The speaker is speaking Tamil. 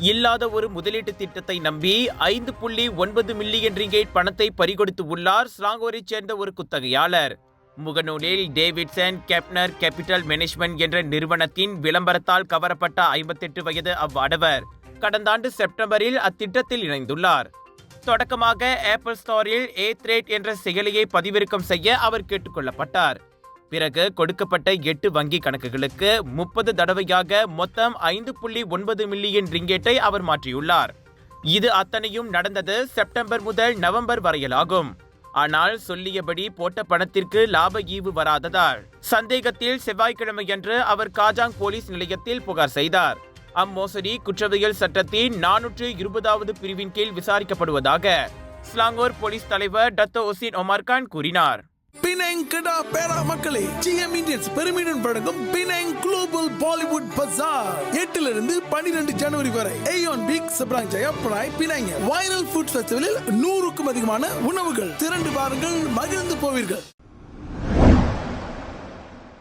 இல்லாத ஒரு முதலீட்டு திட்டத்தை நம்பி 5.9 மில்லியன் ரிங்கேட் பணத்தை பறிகொடுத்து உள்ளார் ஸ்லாங்கூரைச் சேர்ந்த ஒரு குத்தகையாளர். முகநூலில் டேவிட்சன் கெப்னர் கேபிட்டல் மேனேஜ்மெண்ட் என்ற நிறுவனத்தின் விளம்பரத்தால் கவரப்பட்ட 58 வயது அவ்வாடவர் கடந்த ஆண்டு செப்டம்பரில் அத்திட்டத்தில் இணைந்துள்ளார். தொடக்கமாக ஆப்பிள் ஸ்டோரில் ஏத்ரேட் என்ற செயலியை பதிவிறக்கம் செய்ய அவர் கேட்டுக்கொள்ளப்பட்டார். பிறகு கொடுக்கப்பட்ட 8 வங்கி கணக்குகளுக்கு 30 தடவையாக மொத்தம் 5.9 மில்லியன் ரிங்கேட்டை அவர் மாற்றியுள்ளார். இது அத்தனையும் நடந்தது செப்டம்பர் முதல் நவம்பர் வரையிலாகும். ஆனால் சொல்லியபடி போட்ட பணத்திற்கு லாப ஈவு வராததால் சந்தேகத்தில் செவ்வாய்க்கிழமையன்று அவர் காஜாங் போலீஸ் நிலையத்தில் புகார் செய்தார். அம்மோசடி குற்றவியல் சட்டத்தின் 420வது பிரிவின் கீழ் விசாரிக்கப்படுவதாக ஸ்லாங்கூர் போலீஸ் தலைவர் டத்தோ ஒசின் ஒமார் கான் கூறினார். பினாங் கடா பேரா மக்களே, GM இந்தியன்ஸ் பெருமையுடன் வழங்கும் பினாங் குளோபல் பாலிவுட் பஜார் 8 இருந்து 12 ஜனவரி வரை Aeon Big Subang Jaya Prai Penang viral food ஃபெஸ்டிவலில் 100க்கும் அதிகமான உணவுகள் திரண்டு பாருங்கள், மகிழ்ந்து போவீர்கள்.